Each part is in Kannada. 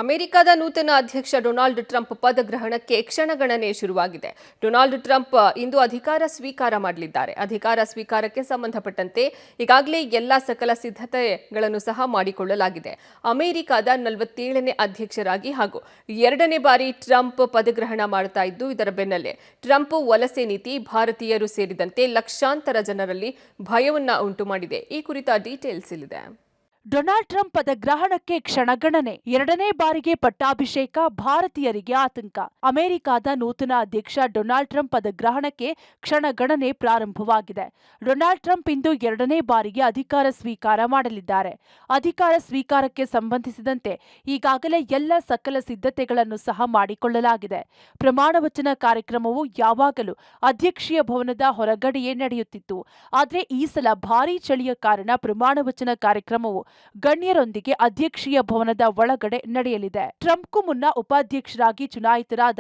ಅಮೆರಿಕದ ನೂತನ ಅಧ್ಯಕ್ಷ ಡೊನಾಲ್ಡ್ ಟ್ರಂಪ್ ಪದಗ್ರಹಣಕ್ಕೆ ಕ್ಷಣಗಣನೆ ಶುರುವಾಗಿದೆ. ಡೊನಾಲ್ಡ್ ಟ್ರಂಪ್ ಇಂದು ಅಧಿಕಾರ ಸ್ವೀಕಾರ ಮಾಡಲಿದ್ದಾರೆ. ಅಧಿಕಾರ ಸ್ವೀಕಾರಕ್ಕೆ ಸಂಬಂಧಪಟ್ಟಂತೆ ಈಗಾಗಲೇ ಎಲ್ಲ ಸಕಲ ಸಿದ್ಧತೆಗಳನ್ನು ಸಹ ಮಾಡಿಕೊಳ್ಳಲಾಗಿದೆ. ಅಮೆರಿಕದ 47ನೇ ಅಧ್ಯಕ್ಷರಾಗಿ ಹಾಗೂ 2ನೇ ಬಾರಿ ಟ್ರಂಪ್ ಪದಗ್ರಹಣ ಮಾಡ್ತಾ ಇದ್ದು, ಇದರ ಬೆನ್ನಲ್ಲೇ ಟ್ರಂಪ್ ವಲಸೆ ನೀತಿ ಭಾರತೀಯರು ಸೇರಿದಂತೆ ಲಕ್ಷಾಂತರ ಜನರಲ್ಲಿ ಭಯವನ್ನ ಉಂಟು ಮಾಡಿದೆ. ಈ ಕುರಿತ ಡೀಟೇಲ್ಸ್ ಇಲ್ಲಿದೆ. ಡೊನಾಲ್ಡ್ ಟ್ರಂಪ್ ಪದಗ್ರಹಣಕ್ಕೆ ಕ್ಷಣಗಣನೆ. 2ನೇ ಬಾರಿಗೆ ಪಟ್ಟಾಭಿಷೇಕ, ಭಾರತೀಯರಿಗೆ ಆತಂಕ. ಅಮೆರಿಕದ ನೂತನ ಅಧ್ಯಕ್ಷ ಡೊನಾಲ್ಡ್ ಟ್ರಂಪ್ ಪದಗ್ರಹಣಕ್ಕೆ ಕ್ಷಣಗಣನೆ ಪ್ರಾರಂಭವಾಗಿದೆ. ಡೊನಾಲ್ಡ್ ಟ್ರಂಪ್ ಇಂದು 2ನೇ ಬಾರಿಗೆ ಅಧಿಕಾರ ಸ್ವೀಕಾರ ಮಾಡಲಿದ್ದಾರೆ. ಅಧಿಕಾರ ಸ್ವೀಕಾರಕ್ಕೆ ಸಂಬಂಧಿಸಿದಂತೆ ಈಗಾಗಲೇ ಎಲ್ಲ ಸಕಲ ಸಿದ್ಧತೆಗಳನ್ನು ಸಹ ಮಾಡಿಕೊಳ್ಳಲಾಗಿದೆ. ಪ್ರಮಾಣ ವಚನ ಕಾರ್ಯಕ್ರಮವು ಯಾವಾಗಲೂ ಅಧ್ಯಕ್ಷೀಯ ಭವನದ ಹೊರಗಡೆಯೇ ನಡೆಯುತ್ತಿತ್ತು. ಆದರೆ ಈ ಸಲ ಭಾರೀ ಚಳಿಯ ಕಾರಣ ಪ್ರಮಾಣ ವಚನ ಕಾರ್ಯಕ್ರಮವು ಗಣ್ಯರೊಂದಿಗೆ ಅಧ್ಯಕ್ಷೀಯ ಭವನದ ಒಳಗಡೆ ನಡೆಯಲಿದೆ. ಟ್ರಂಪ್ಗೂ ಮುನ್ನ ಉಪಾಧ್ಯಕ್ಷರಾಗಿ ಚುನಾಯಿತರಾದ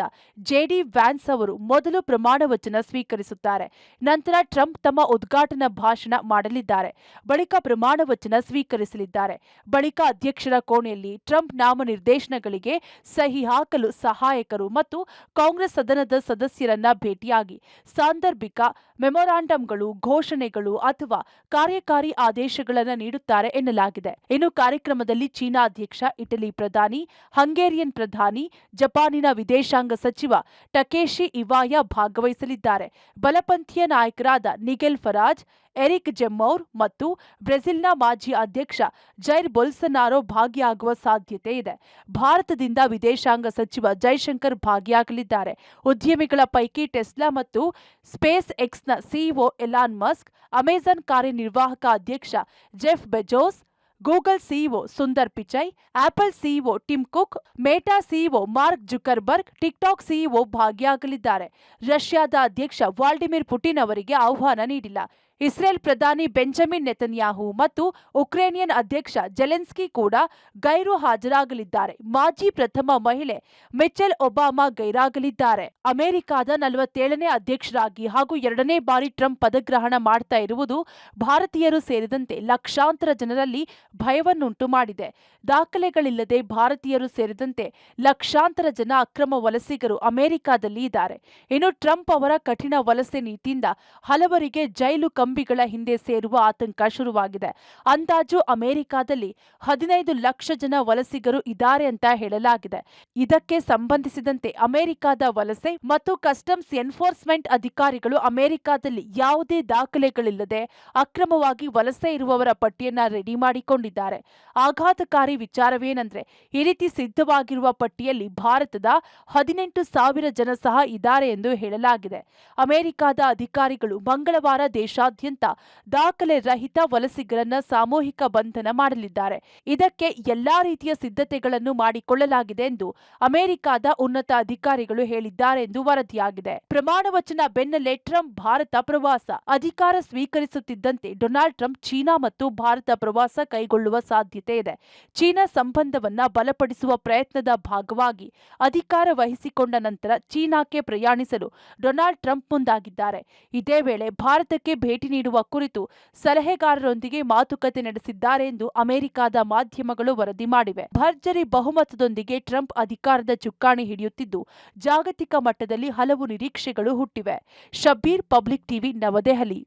ಜೆಡಿ ವ್ಯಾನ್ಸ್ ಅವರು ಮೊದಲು ಪ್ರಮಾಣ ವಚನ ಸ್ವೀಕರಿಸುತ್ತಾರೆ. ನಂತರ ಟ್ರಂಪ್ ತಮ್ಮ ಉದ್ಘಾಟನಾ ಭಾಷಣ ಮಾಡಲಿದ್ದಾರೆ. ಬಳಿಕ ಪ್ರಮಾಣ ವಚನ ಸ್ವೀಕರಿಸಲಿದ್ದಾರೆ. ಬಳಿಕ ಅಧ್ಯಕ್ಷರ ಕೋಣೆಯಲ್ಲಿ ಟ್ರಂಪ್ ನಾಮನಿರ್ದೇಶನಗಳಿಗೆ ಸಹಿ ಹಾಕಲು ಸಹಾಯಕರು ಮತ್ತು ಕಾಂಗ್ರೆಸ್ ಸದನದ ಸದಸ್ಯರನ್ನ ಭೇಟಿಯಾಗಿ ಸಾಂದರ್ಭಿಕ ಮೆಮೊರಾಂಡಂಗಳು, ಘೋಷಣೆಗಳು ಅಥವಾ ಕಾರ್ಯಕಾರಿ ಆದೇಶಗಳನ್ನು ನೀಡುತ್ತಾರೆ ಎನ್ನಲಾಗಿದೆ. ಇನ್ನು ಕಾರ್ಯಕ್ರಮದಲ್ಲಿ ಚೀನಾ ಅಧ್ಯಕ್ಷ, ಇಟಲಿ ಪ್ರಧಾನಿ, ಹಂಗೇರಿಯನ್ ಪ್ರಧಾನಿ, ಜಪಾನಿನ ವಿದೇಶಾಂಗ ಸಚಿವ ಟಕೇಶಿ ಇವಾಯಾ ಭಾಗವಹಿಸಲಿದ್ದಾರೆ. ಬಲಪಂಥೀಯ ನಾಯಕರಾದ ನಿಗೆಲ್ ಫರಾಜ್, ಎರಿಕ್ ಜೆಮ್ಮೌರ್ ಮತ್ತು ಬ್ರೆಜಿಲ್ನ ಮಾಜಿ ಅಧ್ಯಕ್ಷ ಜೈರ್ ಬೊಲ್ಸನಾರೋ ಭಾಗಿಯಾಗುವ ಸಾಧ್ಯತೆ ಇದೆ. ಭಾರತದಿಂದ ವಿದೇಶಾಂಗ ಸಚಿವ ಜೈಶಂಕರ್ ಭಾಗಿಯಾಗಲಿದ್ದಾರೆ. ಉದ್ಯಮಿಗಳ ಪೈಕಿ ಟೆಸ್ಲಾ ಮತ್ತು ಸ್ಪೇಸ್ ಎಕ್ಸ್ನ ಸಿಇಒ ಎಲಾನ್ ಮಸ್ಕ್, ಅಮೆಜಾನ್ ಕಾರ್ಯನಿರ್ವಾಹಕ ಅಧ್ಯಕ್ಷ Jeff Bezos, Google CEO Sundar Pichai, Apple CEO Tim Cook, Meta CEO Mark Zuckerberg, TikTok CEO ಭಾಗಿಯಾಗಲಿದ್ದಾರೆ. ರಷ್ಯಾದ ಅಧ್ಯಕ್ಷ ವ್ಲಾಡಿಮಿರ್ ಪುಟಿನ್ ಅವರಿಗೆ ಆಹ್ವಾನ ನೀಡಿಲ್ಲ. ಇಸ್ರೇಲ್ ಪ್ರಧಾನಿ ಬೆಂಜಮಿನ್ ನೆತನ್ಯಾಹು ಮತ್ತು ಉಕ್ರೇನಿಯನ್ ಅಧ್ಯಕ್ಷ ಜೆಲೆನ್ಸ್ಕಿ ಕೂಡ ಗೈರು ಹಾಜರಾಗಲಿದ್ದಾರೆ. ಮಾಜಿ ಪ್ರಥಮ ಮಹಿಳೆ ಮಿಚೆಲ್ ಒಬಾಮಾ ಗೈರಾಗಲಿದ್ದಾರೆ. ಅಮೆರಿಕದ 47ನೇ ಅಧ್ಯಕ್ಷರಾಗಿ ಹಾಗೂ 2ನೇ ಬಾರಿ ಟ್ರಂಪ್ ಪದಗ್ರಹಣ ಮಾಡ್ತಾ ಇರುವುದು ಭಾರತೀಯರು ಸೇರಿದಂತೆ ಲಕ್ಷಾಂತರ ಜನರಲ್ಲಿ ಭಯವನ್ನುಂಟು ಮಾಡಿದೆ. ದಾಖಲೆಗಳಿಲ್ಲದೆ ಭಾರತೀಯರು ಸೇರಿದಂತೆ ಲಕ್ಷಾಂತರ ಜನ ಅಕ್ರಮ ವಲಸಿಗರು ಅಮೆರಿಕದಲ್ಲಿ ಇದ್ದಾರೆ. ಇನ್ನು ಟ್ರಂಪ್ ಅವರ ಕಠಿಣ ವಲಸೆ ನೀತಿಯಿಂದ ಹಲವರಿಗೆ ಜೈಲು ಕಂಬಿಗಳ ಹಿಂದೆ ಸೇರುವ ಆತಂಕ ಶುರುವಾಗಿದೆ. ಅಂದಾಜು ಅಮೆರಿಕದಲ್ಲಿ 15 ಲಕ್ಷ ಜನ ವಲಸಿಗರು ಇದ್ದಾರೆ ಅಂತ ಹೇಳಲಾಗಿದೆ. ಇದಕ್ಕೆ ಸಂಬಂಧಿಸಿದಂತೆ ಅಮೆರಿಕದ ವಲಸೆ ಮತ್ತು ಕಸ್ಟಮ್ಸ್ ಎನ್ಫೋರ್ಸ್ಮೆಂಟ್ ಅಧಿಕಾರಿಗಳು ಅಮೆರಿಕದಲ್ಲಿ ಯಾವುದೇ ದಾಖಲೆಗಳಿಲ್ಲದೆ ಅಕ್ರಮವಾಗಿ ವಲಸೆ ಇರುವವರ ಪಟ್ಟಿಯನ್ನ ರೆಡಿ ಮಾಡಿಕೊಂಡಿದ್ದಾರೆ. ಆಘಾತಕಾರಿ ವಿಚಾರವೇನೆಂದ್ರೆ, ಈ ರೀತಿ ಸಿದ್ಧವಾಗಿರುವ ಪಟ್ಟಿಯಲ್ಲಿ ಭಾರತದ 18,000 ಜನ ಸಹ ಇದ್ದಾರೆ ಎಂದು ಹೇಳಲಾಗಿದೆ. ಅಮೆರಿಕದ ಅಧಿಕಾರಿಗಳು ಮಂಗಳವಾರ ದೇಶಾದ್ಯಂತ ದಾಖಲೆ ರಹಿತ ವಲಸಿಗರನ್ನ ಸಾಮೂಹಿಕ ಬಂಧನ ಮಾಡಲಿದ್ದಾರೆ. ಇದಕ್ಕೆ ಎಲ್ಲಾ ರೀತಿಯ ಸಿದ್ಧತೆಗಳನ್ನು ಮಾಡಿಕೊಳ್ಳಲಾಗಿದೆ ಎಂದು ಅಮೆರಿಕದ ಉನ್ನತ ಅಧಿಕಾರಿಗಳು ಹೇಳಿದ್ದಾರೆ ಎಂದು ವರದಿಯಾಗಿದೆ. ಪ್ರಮಾಣ ವಚನ ಬೆನ್ನಲ್ಲೇ ಟ್ರಂಪ್ ಭಾರತ ಪ್ರವಾಸ. ಅಧಿಕಾರ ಸ್ವೀಕರಿಸುತ್ತಿದ್ದಂತೆ ಡೊನಾಲ್ಡ್ ಟ್ರಂಪ್ ಚೀನಾ ಮತ್ತು ಭಾರತ ಪ್ರವಾಸ ಕೈಗೊಳ್ಳುವ ಸಾಧ್ಯತೆ ಇದೆ. ಚೀನಾ ಸಂಬಂಧವನ್ನ ಬಲಪಡಿಸುವ ಪ್ರಯತ್ನದ ಭಾಗವಾಗಿ ಅಧಿಕಾರ ವಹಿಸಿಕೊಂಡ ನಂತರ ಚೀನಾಕ್ಕೆ ಪ್ರಯಾಣಿಸಲು ಡೊನಾಲ್ಡ್ ಟ್ರಂಪ್ ಮುಂದಾಗಿದ್ದಾರೆ. ಇದೇ ವೇಳೆ ಭಾರತಕ್ಕೆ ಭೇಟಿ ನೀಡುವ ಕುರಿತು ಸಲಹೆಗಾರರೊಂದಿಗೆ ಮಾತುಕತೆ ನಡೆಸಿದ್ದಾರೆ ಎಂದು ಅಮೆರಿಕದ ಮಾಧ್ಯಮಗಳು ವರದಿ ಮಾಡಿವೆ. ಭರ್ಜರಿ ಬಹುಮತದೊಂದಿಗೆ ಟ್ರಂಪ್ ಅಧಿಕಾರದ ಚುಕ್ಕಾಣಿ ಹಿಡಿಯುತ್ತಿದ್ದು, ಜಾಗತಿಕ ಮಟ್ಟದಲ್ಲಿ ಹಲವು ನಿರೀಕ್ಷೆಗಳು ಹುಟ್ಟಿವೆ. ಶಬ್ಬೀರ್, ಪಬ್ಲಿಕ್ ಟಿವಿ, ನವದೆಹಲಿ.